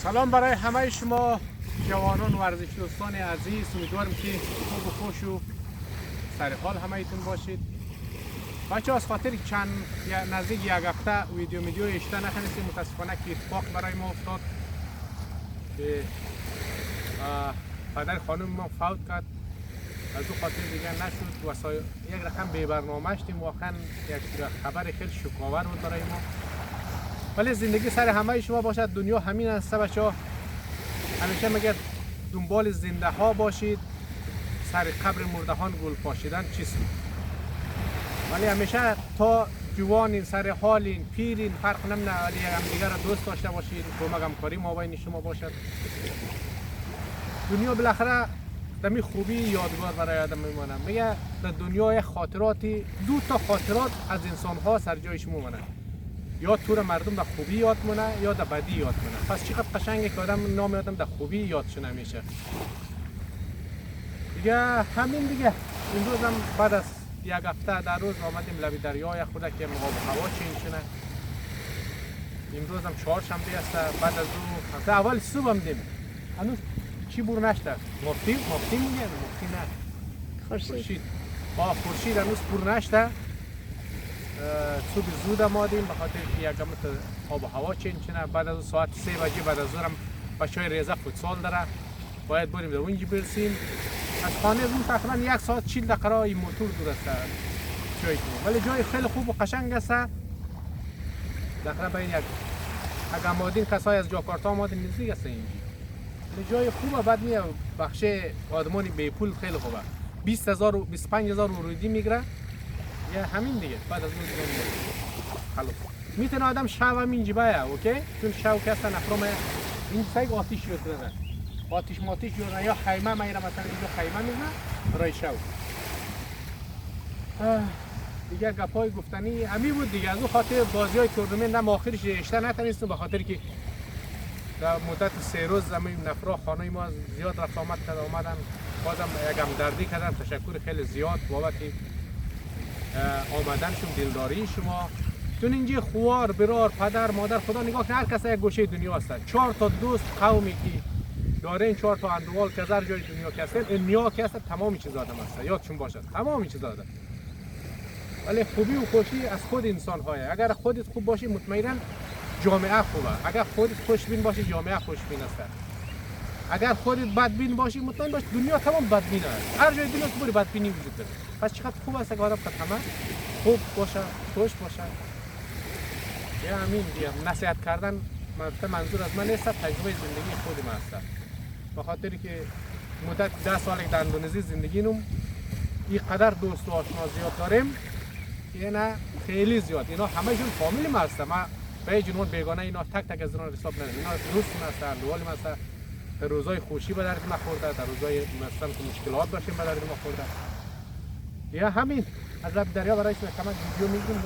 سلام برای همه شما جوانان و ورزش دوستان عزیز. امیدوارم که خوب و خوش و سر حال همه ایتون باشید. بچه از خاطر نزدیک یک هفته ویدیو اشته نخواستیم، متاسفانه که اتفاق برای ما افتاد که پدر خانم ما فوت کرد. از او خاطر دیگه نشد یک رقم بی برنامه شدیم. واقعا یک خبر خیلی شوک‌آور بود برای ما. ولی زندگی سر همه شما باشد. دنیا همین است بچه ها. همیشه مگر دنبال زنده ها باشید، سر قبر مردهان گل پاشیدن چیست؟ ولی همیشه تا جوانین، سر حالین، پیرین، فرق نمیکنه، ولی همدیگر را دوست داشته باشید، کمک همکاری ما بین شما باشد. دنیا بالاخره دمی خوبی یادگار برای آدم میمانه. میگه در دنیا خاطراتی، دو تا خاطرات از انسان ها سر جای شما مانه. یا تو مردم در خوبی یاد مونه یا در بدی یاد مونه. پس چقدر قشنگه که آدم نام آدم در خوبی یادشون میشه. دیگه همین دیگه. امروز هم بعد از یک هفته در روز آمدیم لبی دریای خدا که آب و هوا چنج شده. امروز هم چهارشنبه است. بعد از اون هفته اول صبح آمدیم. هنوز چی بور نشده. مفتی میگه، مفتی نه. خورشید. خورشید هنوز بور نشده. صبح زود آمدیم به خاطر که یک مقدار آب و هوا چنج شده. بعد از ساعت 3 بجه بعد از ظهر بچهای ریاضه فوتسال داره. باید بریم در اونجا برسیم. از خانه اون تقریبا 1 ساعت 40 دقیقه راه موتور دور است جای ما. ولی جای خیلی خوب و قشنگ است. تقریبا اگه آمدین کسای از جاکارتا آمدین نزدیک است اینجا. ولی جای خوبه، بعد میاد بخش آدمانی بی پول خیلی خوبه. 20000 و 25000 ورودی میگیره. یا همین دیگه. بعد از اون حالا میتونه آدم شو همین جیبه اوکی؟ چون شو که اصلا نفرم این سایگ آتیش یوتونه. آتیش ماتیش یوتونه یا خیمه میره، مثلا اینجا خیمه میزنه برای شو. دیگه گپای گفتنی همین بود دیگه. از اون خاطر بازی های تورنمنت هم آخرش اشته نتونستم به خاطر که در مدت 3 روز همین نفرا خانه ما زیاد رفت آمد کرد آمدن. بازم یک همدردی کردن. تشکر خیلی زیاد بابت آمدنشون، دلداری شما. چون اینجا خوار، برار، پدر، مادر، خدا نگاه کنه هر کس یک گوشه دنیا هستن. 4 تا دوست قومی که دارین، 4 تا اندوال که هر جای دنیا که هستن، دنیا که هست تمام چیز آدم هست. یادشون باشد تمام چیز آدم. ولی خوبی و خوشی از خود انسان های. اگر خودت خوب باشی مطمئنا جامعه خوبه. اگر خودت خوشبین باشی جامعه خوشبین است. اگر خودت بدبین باشی مطمئن باش دنیا تمام بدبین است. هر جای دنیا که بدبینی وجود داره. پس چقدر خوب است که آدم همه خوب باشه، خوش باشه. یا همین دیگه. نصیحت کردن منظور از من نیست، تجربه زندگی خود من است. به خاطر که مدت 10 سال در اندونزی زندگی نم، اینقدر دوست و آشنا زیاد داریم که نه خیلی زیاد. اینا همه‌شون فامیل ما هستن. ما به جنون بیگانه اینا تک از اینا حساب نداریم. اینا دوست ما هستن، دوال ما هستن. در روزای خوشی به درد ما خورده، در روزای مثلا که مشکلات داشتیم به درد ما خورده. یا همین از لب دریا برای شما کمک ویدیو میگیم.